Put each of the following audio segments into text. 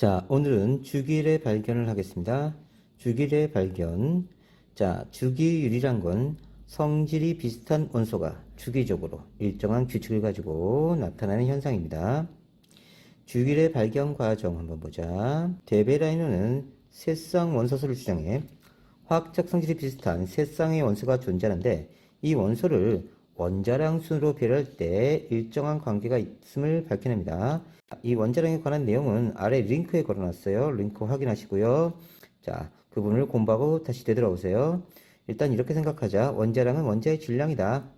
자, 오늘은 주기율의 발견을 하겠습니다. 주기율의 발견. 자, 주기율이란 건 성질이 비슷한 원소가 주기적으로 일정한 규칙을 가지고 나타나는 현상입니다. 주기율의 발견 과정 한번 보자. 데베라이너는 세 쌍 원소수를 주장해 화학적 성질이 비슷한 세 쌍의 원소가 존재하는데 이 원소를 원자량 순으로 배열할 때 일정한 관계가 있음을 밝혀냅니다. 이 원자량에 관한 내용은 아래 링크에 걸어놨어요. 링크 확인하시고요. 자, 그 부분을 공부하고 다시 되돌아오세요. 일단 이렇게 생각하자. 원자량은 원자의 질량이다.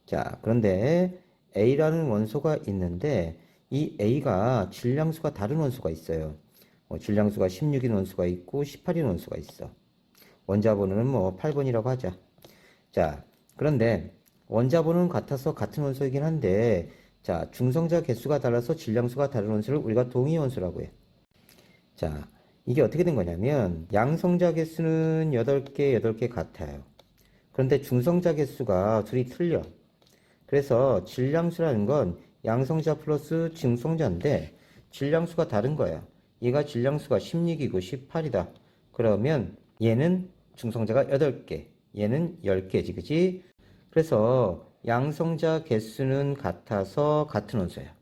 자, 그런데 A라는 원소가 있는데 이 A가 질량수가 다른 원소가 있어요. 질량수가 16인 원소가 있고 18인 원소가 있어. 원자 번호는 8번이라고 하자. 자, 그런데 원자 번호는 같아서 같은 원소이긴 한데, 자, 중성자 개수가 달라서 질량수가 다른 원소를 우리가 동위 원소라고 해. 자, 이게 어떻게 된 거냐면, 양성자 개수는 8개 같아요. 그런데 중성자 개수가 둘이 틀려. 그래서 질량수라는 건 양성자 플러스 중성자인데, 질량수가 다른 거야. 얘가 질량수가 16이고 18이다. 그러면 얘는 중성자가 8개, 얘는 10개지, 그치? 그래서 양성자 개수는 같아서 같은 원소야.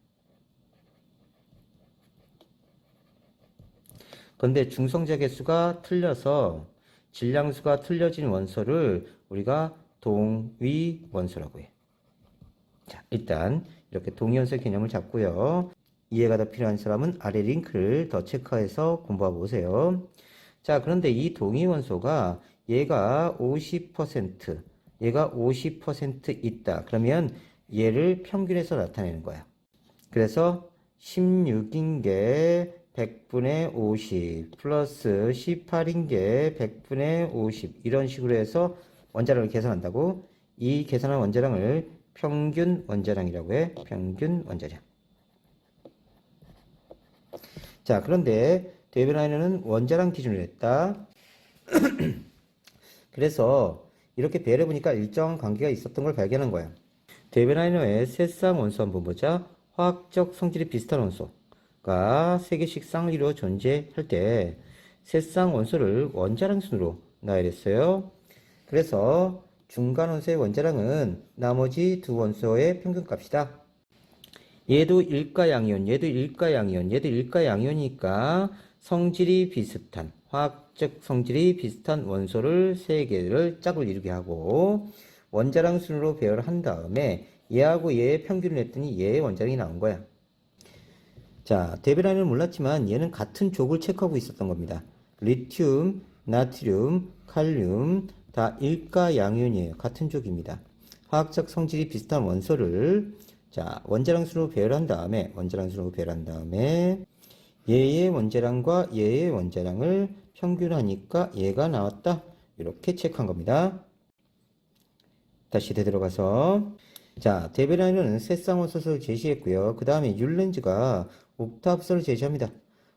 그런데 중성자 개수가 틀려서 질량수가 틀려진 원소를 우리가 동위 원소라고 해. 자, 일단 이렇게 동위 원소 개념을 잡고요. 이해가 더 필요한 사람은 아래 링크를 더 체크해서 공부해 보세요. 자, 그런데 이 동위 원소가 얘가 50%, 얘가 50% 있다. 그러면 얘를 평균해서 나타내는 거야. 그래서 16인 게 100분의 50 플러스 18인 게 100분의 50 이런 식으로 해서 원자량을 계산한다고. 이 계산한 원자량을 평균 원자량이라고 해. 평균 원자량. 자, 그런데 데베라이너는 원자량 기준으로 했다. 그래서 이렇게 배열해 보니까 일정한 관계가 있었던 걸 발견한 거야. 데베라이너의 세 쌍 원소 한번 보자. 화학적 성질이 비슷한 원소가 3개씩 쌍을 이루어 존재할 때 세 쌍 원소를 원자량 순으로 나열했어요. 그래서 중간 원소의 원자량은 나머지 두 원소의 평균값이다. 얘도 일가양이온, 얘도 일가양이온, 얘도 일가양이온이니까 성질이 비슷한, 화학적 성질이 비슷한 원소를 3개를 짝을 이루게 하고 원자량 순으로 배열한 다음에 얘하고 얘의 평균을 했더니 얘의 원자량이 나온 거야. 자, 데베라이너는 몰랐지만 얘는 같은 족을 체크하고 있었던 겁니다. 리튬, 나트륨, 칼륨 다 일가양이온이에요. 같은 족입니다. 화학적 성질이 비슷한 원소를 자, 원자량 순으로 배열한 다음에 얘의 원자량과 얘의 원자량을 평균하니까 얘가 나왔다. 이렇게 체크한 겁니다. 다시 되돌아가서 자, 데베라이너는 세 쌍원소를 제시했고요. 그 다음에 율렌즈가 옥타브서를 제시합니다.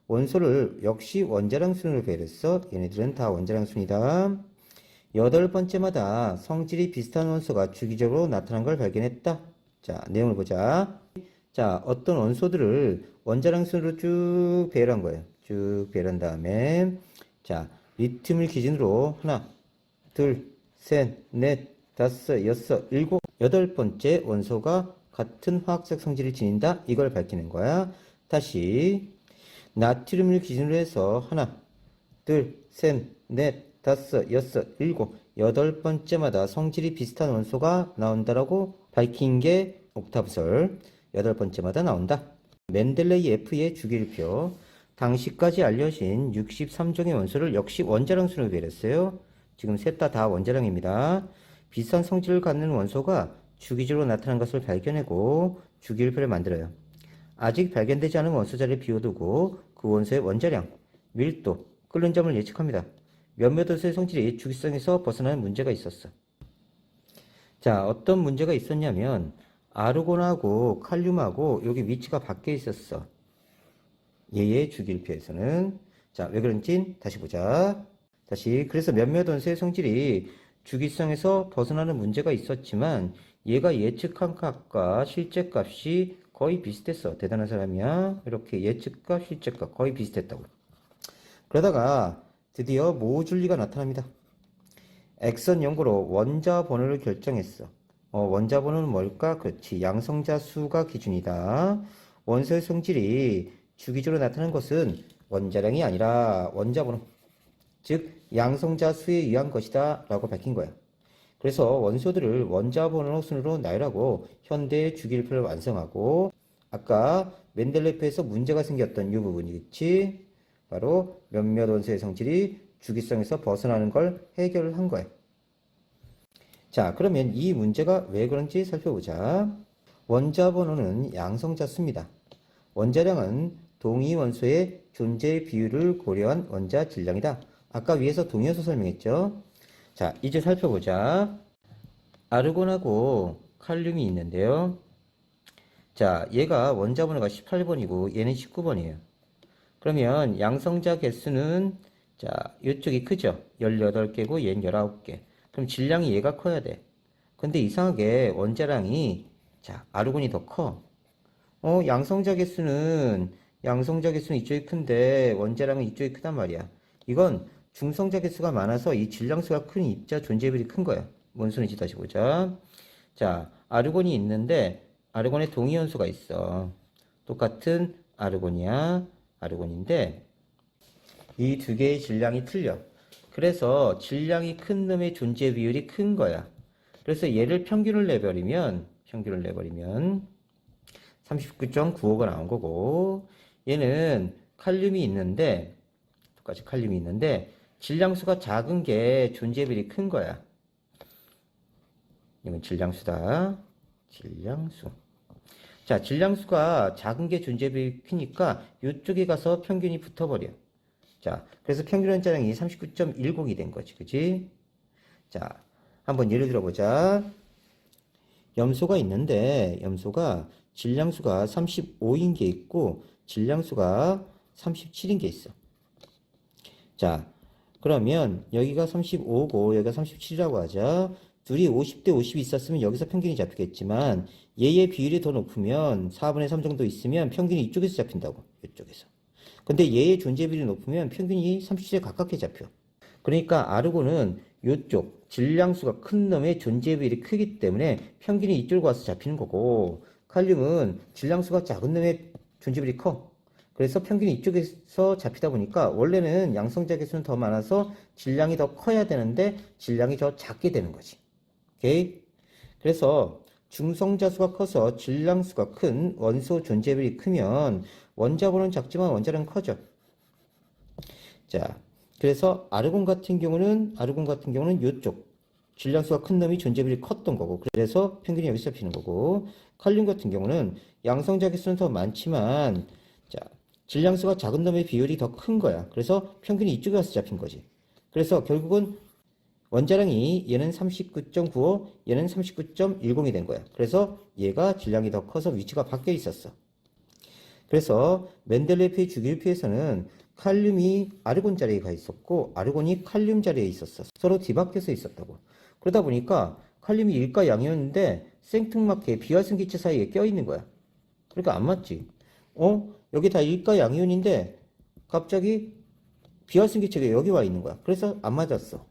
원소를 역시 원자량 순으로 배열했어. 얘네들은 다 원자량 순이다. 8번째마다 성질이 비슷한 원소가 주기적으로 나타난 걸 발견했다. 자, 내용을 보자. 자, 어떤 원소들을 원자량 순으로 쭉 배열한 거예요. 쭉 배열한 다음에 자, 리튬을 기준으로 하나, 둘, 셋, 넷, 다섯, 여섯, 일곱, 8번째 원소가 같은 화학적 성질을 지닌다. 이걸 밝히는 거야. 다시 나트륨을 기준으로 해서 하나, 둘, 셋, 넷, 다섯, 여섯, 일곱, 8번째마다 성질이 비슷한 원소가 나온다라고 밝힌 게 옥타브설. 8번째마다 나온다. 멘델레이 F의 주기율표. 당시까지 알려진 63종의 원소를 역시 원자량 순으로 배열했어요. 지금 셋 다 원자량입니다. 비슷한 성질을 갖는 원소가 주기적으로 나타난 것을 발견하고 주기율표를 만들어요. 아직 발견되지 않은 원소 자리를 비워두고 그 원소의 원자량, 밀도, 끓는 점을 예측합니다. 몇몇 원소의 성질이 주기성에서 벗어나는 문제가 있었어. 자, 어떤 문제가 있었냐면 아르곤하고 칼륨하고 여기 위치가 바뀌어 있었어. 얘의 주기율표에서는. 자, 왜 그런지 다시 보자. 다시 그래서 몇몇 원소의 성질이 주기성에서 벗어나는 문제가 있었지만 얘가 예측한 값과 실제 값이 거의 비슷했어. 대단한 사람이야. 이렇게 예측과 실측과 거의 비슷했다고. 그러다가 드디어 모줄리가 나타납니다. 액선 연구로 원자 번호를 결정했어. 원자 번호는 뭘까? 그렇지. 양성자 수가 기준이다. 원소의 성질이 주기적으로 나타나는 것은 원자량이 아니라 원자 번호, 즉 양성자 수에 의한 것이다 라고 밝힌 거야. 그래서 원소들을 원자 번호 순으로 나열하고 현대의 주기율표를 완성하고, 아까 멘델레프에서 문제가 생겼던 이 부분이겠지. 바로 몇몇 원소의 성질이 주기성에서 벗어나는 걸 해결을 한 거야. 자, 그러면 이 문제가 왜 그런지 살펴보자. 원자 번호는 양성자 수입니다. 원자량은 동위 원소의 존재 비율을 고려한 원자 질량이다. 아까 위에서 동위원소 설명했죠. 자, 이제 살펴보자. 아르곤하고 칼륨이 있는데요. 자, 얘가 원자 번호가 18번이고 얘는 19번이에요. 그러면 양성자 개수는, 자, 이쪽이 크죠? 18개고 얘는 19개. 그럼 질량이 얘가 커야 돼. 근데 이상하게 원자량이, 자, 아르곤이 더 커. 양성자 개수는 이쪽이 큰데 원자량은 이쪽이 크단 말이야. 이건 중성자 개수가 많아서 이 질량수가 큰 입자 존재비율이 큰 거야. 뭔 소리인지 다시 보자. 자, 아르곤이 있는데 아르곤에 동위원소가 있어. 똑같은 아르곤이야. 아르곤인데 이 두 개의 질량이 틀려. 그래서 질량이 큰 놈의 존재 비율이 큰 거야. 그래서 얘를 평균을 내버리면 39.95가 나온 거고, 얘는 칼륨이 있는데 똑같이 칼륨이 있는데 질량수가 작은 게 존재 비율이 큰 거야. 이건 질량수다. 질량수. 자, 질량수가 작은 게 존재 비율이 크니까 이쪽에 가서 평균이 붙어버려. 자, 그래서 평균 원자량이 39.10이 된 거지. 그치? 자, 한번 예를 들어보자. 염소가 있는데 염소가 질량수가 35인 게 있고 질량수가 37인 게 있어. 자, 그러면 여기가 35고 여기가 37이라고 하자. 둘이 50대 50이 있었으면 여기서 평균이 잡히겠지만 얘의 비율이 더 높으면 4분의 3 정도 있으면 평균이 이쪽에서 잡힌다고. 이쪽에서. 근데 얘의 존재 비율이 높으면 평균이 37에 가깝게 잡혀. 그러니까 아르곤은 이쪽 질량수가 큰 놈의 존재 비율이 크기 때문에 평균이 이쪽으로 와서 잡히는 거고, 칼륨은 질량수가 작은 놈의 존재 비율이 커. 그래서 평균이 이쪽에서 잡히다 보니까 원래는 양성자 개수는 더 많아서 질량이 더 커야 되는데 질량이 더 작게 되는 거지. 오케이? 그래서 중성자 수가 커서 질량수가 큰 원소 존재 비율이 크면 원자 번호는 작지만 원자량은 커져. 자, 그래서 아르곤 같은 경우는 이쪽 질량수가 큰 놈이 존재 비율이 컸던 거고, 그래서 평균이 여기서 잡히는 거고, 칼륨 같은 경우는 양성자 개수는 더 많지만, 자, 질량수가 작은 놈의 비율이 더 큰 거야. 그래서 평균이 이쪽에 와서 잡힌 거지. 그래서 결국은 원자량이 얘는 39.95, 얘는 39.10이 된 거야. 그래서 얘가 질량이 더 커서 위치가 바뀌어 있었어. 그래서 멘델레프의 주기율표에서는 칼륨이 아르곤 자리에 가 있었고 아르곤이 칼륨 자리에 있었어. 서로 뒤바뀌어서 있었다고. 그러다 보니까 칼륨이 일가 양이었는데 생뚱맞게 비활성기체 사이에 껴있는 거야. 그러니까 안 맞지. 여기 다 일가 양이온인데 갑자기 비활성기체가 여기 와 있는 거야. 그래서 안 맞았어.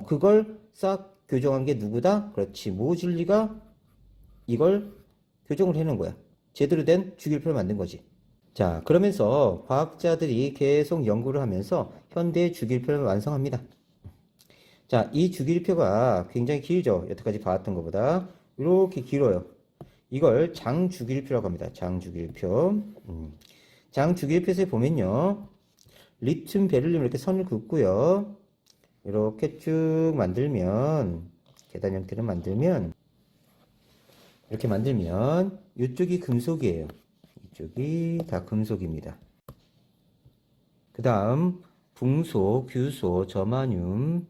그걸 싹 교정한 게 누구다? 그렇지. 모줄리가 이걸 교정을 해놓은 거야. 제대로 된 주기율표를 만든 거지. 자, 그러면서 과학자들이 계속 연구를 하면서 현대의 주기율표를 완성합니다. 자, 이 주기율표가 굉장히 길죠. 여태까지 봐왔던 것보다. 이렇게 길어요. 이걸 장주기율표라고 합니다. 장주기율표. 장주기율표에서 보면요. 리튬, 베릴륨 이렇게 선을 긋고요. 이렇게 쭉 만들면, 계단 형태를 만들면, 이렇게 만들면 이쪽이 금속이에요. 이쪽이 다 금속입니다. 그 다음 붕소, 규소, 저마늄,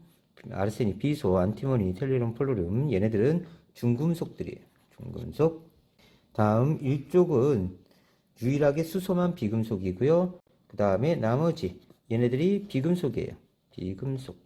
아르세닉, 비소, 안티모니, 텔리륨, 폴로륨, 얘네들은 중금속들이에요. 중금속. 다음 이쪽은 유일하게 수소만 비금속이고요. 그 다음에 나머지 얘네들이 비금속이에요. 비금속.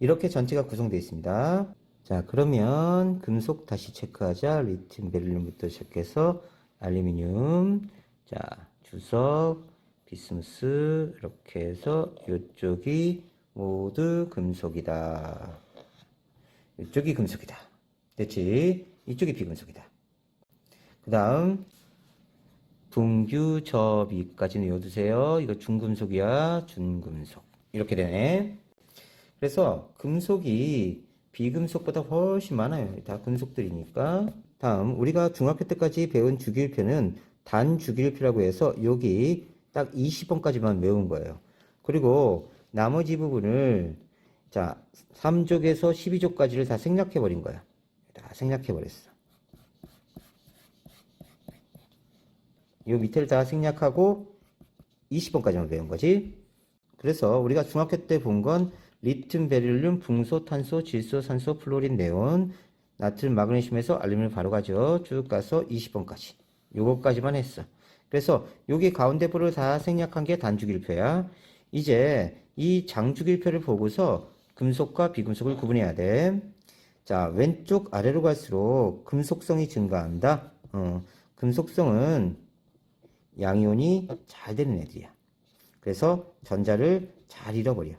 이렇게 전체가 구성되어 있습니다. 자, 그러면 금속 다시 체크하자. 리튬, 베릴륨부터 시작해서 알루미늄, 자, 주석, 비스무스, 이렇게 해서 이쪽이 모두 금속이다. 이쪽이 금속이다. 됐지? 이쪽이 비금속이다. 그 다음 분규접이까지는 외워두세요. 이거 중금속이야. 준금속. 이렇게 되네. 그래서 금속이 비금속보다 훨씬 많아요. 다 금속들이니까. 다음 우리가 중학교 때까지 배운 주기율표는 단주기율표라고 해서 여기 딱 20번까지만 외운 거예요. 그리고 나머지 부분을 자 3족에서 12족까지를 다 생략해 버린 거야. 다 생략해 버렸어. 이 밑에를 다 생략하고 20번까지만 배운 거지. 그래서 우리가 중학교 때 본 건 리튬, 베릴륨, 붕소, 탄소, 질소, 산소, 플로린, 네온, 나트륨, 마그네슘에서 알루미늄 바로 가죠. 쭉 가서 20번까지. 요거까지만 했어. 그래서 여기 가운데 부를 다 생략한 게 단주기율표야. 이제 이 장주기율표를 보고서 금속과 비금속을 구분해야 돼. 자, 왼쪽 아래로 갈수록 금속성이 증가한다. 금속성은 양이온이 잘 되는 애들이야. 그래서 전자를 잘 잃어버려.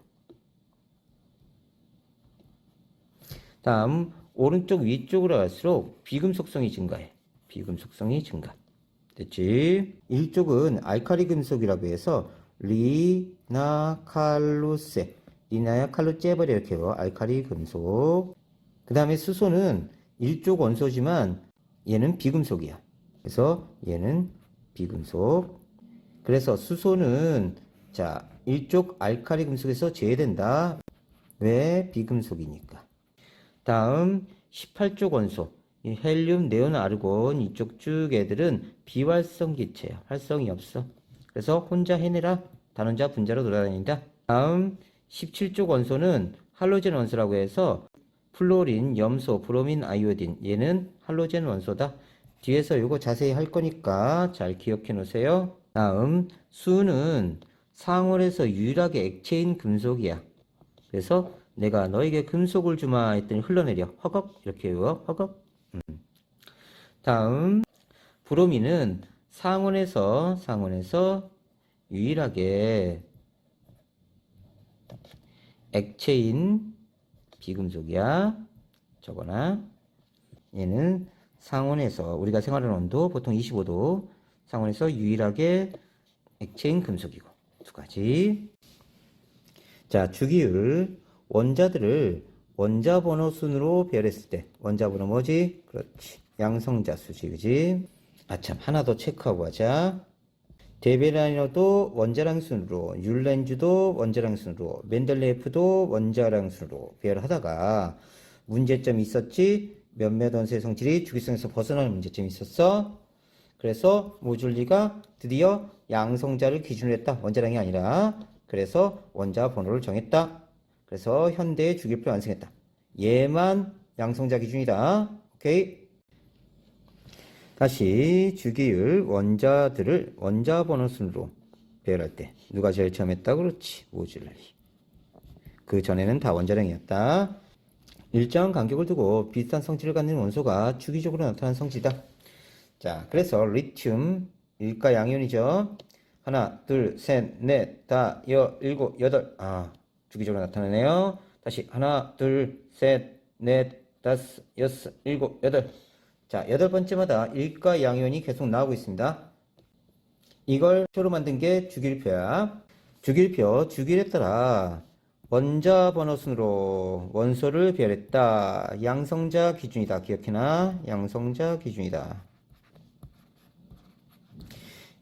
다음 오른쪽 위쪽으로 갈수록 비금속성이 증가해. 비금속성이 증가. 됐지? 이쪽은 알카리 금속이라고 해서 리나칼루세, 리나야 칼루제버리 이렇게 해요. 알카리 금속. 그 다음에 수소는 일족 원소지만 얘는 비금속이야. 그래서 얘는 비금속. 그래서 수소는 자 일족 알카리 금속에서 제외된다. 왜? 비금속이니까. 다음 18족 원소 이 헬륨, 네온, 아르곤 이쪽 쭉 애들은 비활성 기체야. 활성이 없어. 그래서 혼자 해내라. 단원자 분자로 돌아다닌다. 다음 17족 원소는 할로젠 원소라고 해서 플로린, 염소, 브로민, 아이오딘 얘는 할로젠 원소다. 뒤에서 이거 자세히 할 거니까 잘 기억해 놓으세요. 다음 수는 상온에서 유일하게 액체인 금속이야. 그래서 내가 너에게 금속을 주마 했더니 흘러내려. 허걱 이렇게 외워. 허걱. 다음 브로민은 상온에서 유일하게 액체인 비금속이야. 저거나 얘는 상온에서 우리가 생활하는 온도 보통 25도 상온에서 유일하게 액체인 금속이고 두 가지. 자, 주기율 원자들을 원자 번호 순으로 배열했을 때 원자 번호 뭐지? 그렇지. 양성자 수지, 그지? 아참, 하나 더 체크하고 하자. 데베라이너도 원자량 순으로, 율렌주도 원자량 순으로, 멘델레예프도 원자량 순으로 배열하다가 문제점이 있었지. 몇몇 원소의 성질이 주기성에서 벗어나는 문제점이 있었어. 그래서 모줄리가 드디어 양성자를 기준으로 했다. 원자량이 아니라. 그래서 원자 번호를 정했다. 그래서 현대의 주기율표를 완성했다. 얘만 양성자 기준이다. 오케이. 다시 주기율 원자들을 원자 번호 순으로 배열할 때 누가 제일 처음 했다? 그렇지. 모줄리. 그 전에는 다 원자량이었다. 일정한 간격을 두고 비슷한 성질을 갖는 원소가 주기적으로 나타나는 성질이다. 자, 그래서 리튬 일가 양이온이죠. 하나, 둘, 셋, 넷, 다, 일곱, 여덟. 주기적으로 나타나네요. 다시 하나, 둘, 셋, 넷, 다섯, 여섯, 일곱, 여덟. 자, 여덟 번째마다 일가 양이온이 계속 나오고 있습니다. 이걸 표로 만든 게 주기율표야. 주기율표, 주기율에 따라 원자 번호 순으로 원소를 배열했다. 양성자 기준이다. 기억해놔. 양성자 기준이다.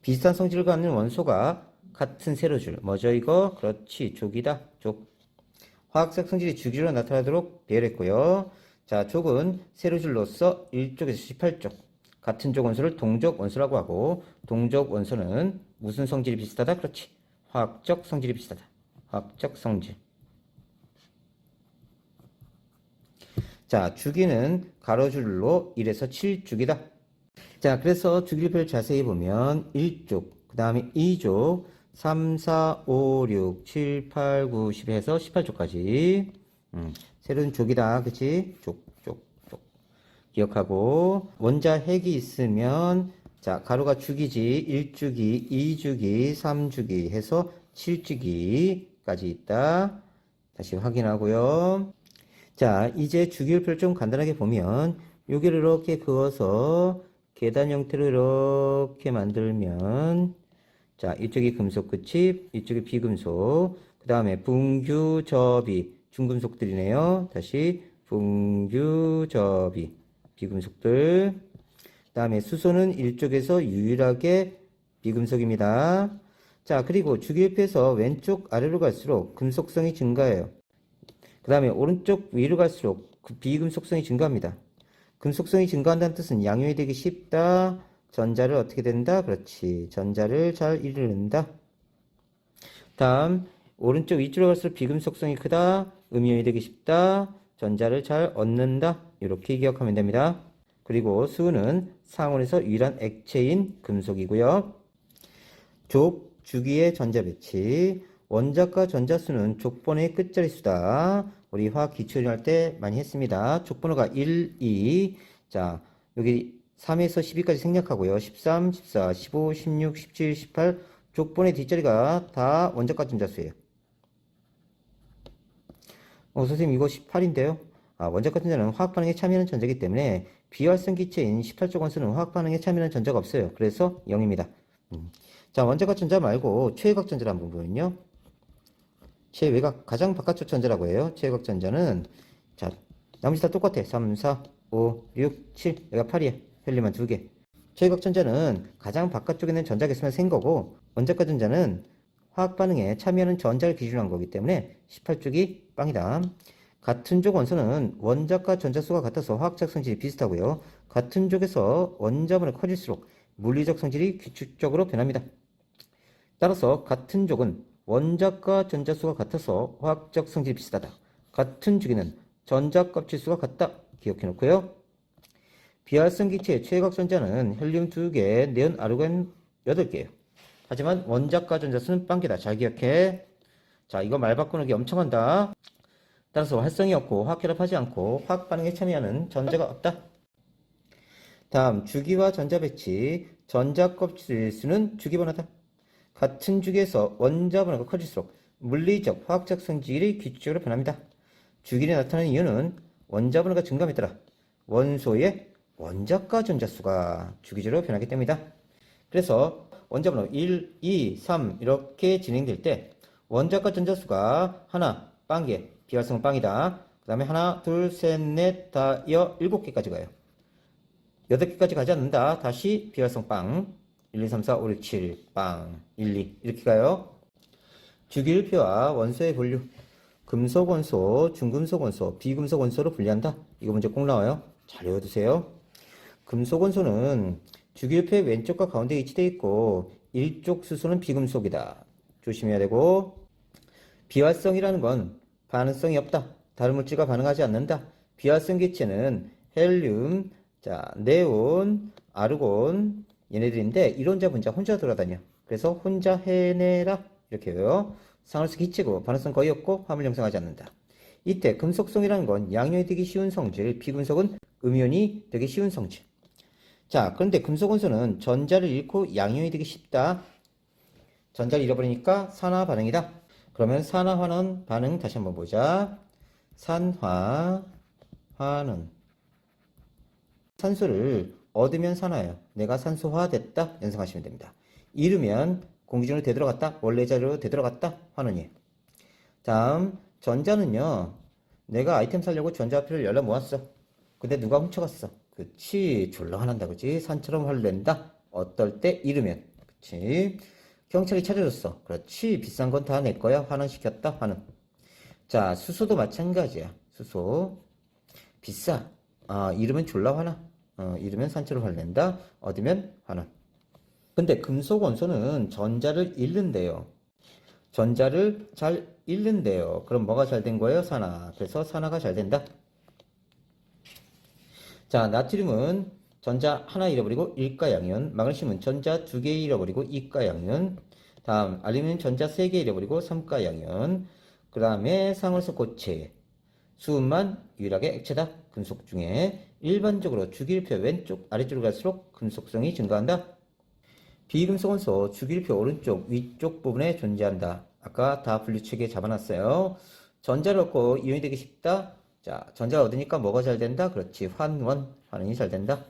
비슷한 성질을 갖는 원소가 같은 세로줄. 뭐죠 이거? 그렇지. 족이다. 족. 화학적 성질이 주기로 나타나도록 배열했고요. 자, 족은 세로줄로서 1족에서 18족. 같은 족 원소를 동족 원소라고 하고 동족 원소는 무슨 성질이 비슷하다? 그렇지. 화학적 성질이 비슷하다. 화학적 성질. 자, 주기는 가로줄로 1에서 7주기다. 자, 그래서 주기율표를 자세히 보면 1족, 그 다음에 2족, 3, 4, 5, 6, 7, 8, 9, 10 해서 18족까지. 새로운 족이다. 그치? 족. 기억하고 원자 핵이 있으면 자 가로가 주기지 1주기, 2주기, 3주기 해서 7주기까지 있다. 다시 확인하고요. 자 이제 주기율표를 좀 간단하게 보면 여기를 이렇게 그어서 계단 형태로 이렇게 만들면 자 이쪽이 금속 끝이 이쪽이 비금속 그 다음에 분규접이 중금속들이네요. 다시 분규접이 비금속들 그 다음에 수소는 이쪽에서 유일하게 비금속입니다. 자 그리고 주기율표에서 왼쪽 아래로 갈수록 금속성이 증가해요. 그 다음에 오른쪽 위로 갈수록 비금속성이 증가합니다. 금속성이 증가한다는 뜻은 양용이 되기 쉽다. 전자를 어떻게 된다? 그렇지. 전자를 잘 이루는다. 다음 오른쪽 위쪽으로 갈수록 비금속성이 크다. 음이온이 되기 쉽다. 전자를 잘 얻는다. 이렇게 기억하면 됩니다. 그리고 수는 상온에서 유일한 액체인 금속이고요. 족, 주기의 전자 배치. 원자과 전자수는 족번호의 끝자리 수다. 우리 화학 기초를 할 때 많이 했습니다. 족번호가 1, 2. 자, 여기 3에서 12까지 생략하고요. 13, 14, 15, 16, 17, 18. 족번호의 뒷자리가 다 원자과 전자수예요. 선생님 이거 18인데요. 원자과 전자는 화학 반응에 참여하는 전자이기 때문에 비활성 기체인 18족 원소는 화학 반응에 참여하는 전자가 없어요. 그래서 0입니다. 자, 원자과 전자 말고 최외곽 전자를 한번 보면요. 최외곽 가장 바깥쪽 전자라고 해요. 최외곽 전자는 자, 나머지 다 똑같아. 3, 4, 5, 6, 7. 여기가 8이야. 헬륨만 2개. 최외곽 전자는 가장 바깥쪽에 있는 전자 개수만 센 거고 원자과 전자는 화학 반응에 참여하는 전자를 기준으로 한 거기 때문에 18쪽이 빵이다. 같은 족 원소는 원자과 전자수가 같아서 화학적 성질이 비슷하고요. 같은 족에서 원자번호 커질수록 물리적 성질이 규칙적으로 변합니다. 따라서 같은 족은 원자과 전자수가 같아서 화학적 성질이 비슷하다. 같은 주기는 전자 껍질수가 같다. 기억해 놓고요. 비활성 기체의 최외곽 전자는 헬륨 2개, 네온 아르곤 8개예요. 하지만 원자과 전자수는 빵개다. 잘 기억해. 자, 이거 말 바꾸는 게 엄청 한다. 따라서 활성이 없고 화학결합하지 않고 화학 반응에 참여하는 전자가 없다. 다음 주기와 전자 배치. 전자 껍질 수는 주기번호다. 같은 주기에서 원자 번호가 커질수록 물리적, 화학적 성질이 규칙적으로 변합니다. 주기를 나타나는 이유는 원자 번호가 증가함에 따라 원소의 원자과 전자수가 주기적으로 변하기 때문이다. 그래서 원자 번호 1, 2, 3 이렇게 진행될 때 원자과 전자수가 하나, 빵개, 비활성은 빵이다. 그 다음에 하나, 둘, 셋, 넷, 다, 7개까지 가요. 8개까지 가지 않는다. 다시 비활성 빵. 1, 2, 3, 4, 5, 6, 7, 빵. 1, 2. 이렇게 가요. 주기율표와 원소의 분류. 금속 원소, 중금속 원소, 비금속 원소로 분리한다. 이거 문제 꼭 나와요. 잘 외워두세요. 금속 원소는 주기율표의 왼쪽과 가운데에 위치되어 있고 일쪽 수소는 비금속이다. 조심해야 되고 비활성이라는 건 반응성이 없다. 다른 물질과 반응하지 않는다. 비활성 기체는 헬륨, 자, 네온, 아르곤 얘네들인데 이론자 분자 혼자 돌아다녀. 그래서 혼자 해내라 이렇게 해요. 상을수 기체고 반응성 거의 없고 화물 형성하지 않는다. 이때 금속성이라는 건 양이온이 되기 쉬운 성질, 비금속은 음이온이 되기 쉬운 성질. 자, 그런데 금속 원소는 전자를 잃고 양이온이 되기 쉽다. 전자를 잃어버리니까 산화 반응이다. 그러면 산화환원 반응 다시 한번 보자. 산화 환원. 산소를 얻으면 산화예요. 내가 산소화됐다 연상하시면 됩니다. 잃으면 공기중으로 되돌아갔다. 원래 자리로 되돌아갔다. 환원이에요. 다음 전자는요. 내가 아이템 사려고 전자표를 열려 모았어. 근데 누가 훔쳐갔어. 그치. 졸라 화난다. 그치. 산처럼 화를 낸다. 어떨 때 잃으면. 그치. 경찰이 찾아줬어. 그렇지. 비싼 건 다 내 거야. 환원시켰다. 환원. 자, 수소도 마찬가지야. 수소. 비싸. 잃으면 졸라 화나. 잃으면 산처럼 화를 낸다. 얻으면 환원. 근데 금속 원소는 전자를 잃는데요. 전자를 잘 잃는데요. 그럼 뭐가 잘 된 거예요? 산화. 그래서 산화가 잘 된다. 자, 나트륨은 전자 하나 잃어버리고 1가 양이온. 마그네슘은 전자 2개 잃어버리고 2가 양이온. 다음 알루미늄 전자 3개 잃어버리고 3가 양이온. 그 다음에 상월소 고체. 수은만 유일하게 액체다. 금속 중에 일반적으로 주기율표 왼쪽 아래쪽으로 갈수록 금속성이 증가한다. 비금속 원소 주기율표 오른쪽 위쪽 부분에 존재한다. 아까 다 분류체계에 잡아놨어요. 전자를 얻고 이온이 되기 쉽다. 자, 전자 얻으니까 뭐가 잘 된다? 그렇지, 환원이 잘 된다.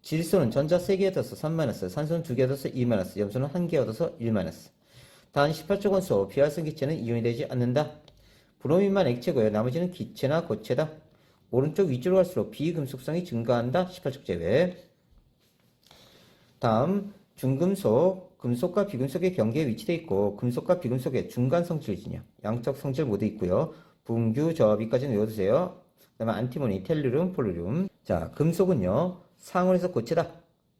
질소는 전자 3개 얻어서 3-, 산소는 2개 얻어서 2-, 염소는 1개 얻어서 1-. 단 18쪽 원소 비활성 기체는 이온이 되지 않는다. 브로민만 액체고요. 나머지는 기체나 고체다. 오른쪽 위쪽으로 갈수록 비금속성이 증가한다. 18쪽 제외. 다음 중금속, 금속과 비금속의 경계에 위치되어 있고 금속과 비금속의 중간 성질을 지녀 양적 성질 모두 있고요. 분규, 저비까지는 외워두세요. 그 다음에 안티모니, 텔루륨, 폴루륨. 자, 금속은요 상온에서 고체다.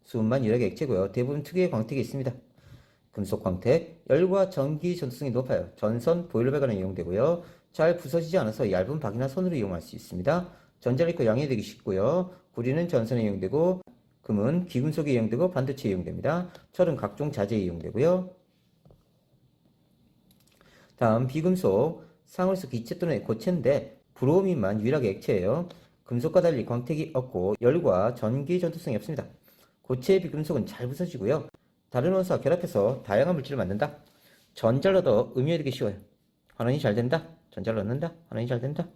수은만 유력의 액체고요. 대부분 특유의 광택이 있습니다. 금속 광택, 열과 전기 전도성이 높아요. 전선, 보일러 배관에 이용되고요. 잘 부서지지 않아서 얇은 박이나 손으로 이용할 수 있습니다. 전자를 입고 양해되기 쉽고요. 구리는 전선에 이용되고 금은 귀금속에 이용되고 반도체에 이용됩니다. 철은 각종 자재에 이용되고요. 다음 비금속, 상온에서 기체 또는 고체인데 브로민만 유일하게 액체예요. 금속과 달리 광택이 없고 열과 전기 전도성이 없습니다. 고체의 비금속은 잘 부서지고요. 다른 원소와 결합해서 다양한 물질을 만든다. 전자를 얻어 음이되기 쉬워요. 환원이 잘 된다. 전자를 얻는다. 환원이 잘 된다.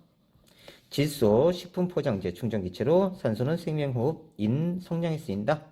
질소, 식품 포장재, 충전기체로 산소는 생명호흡, 성냥에 쓰인다.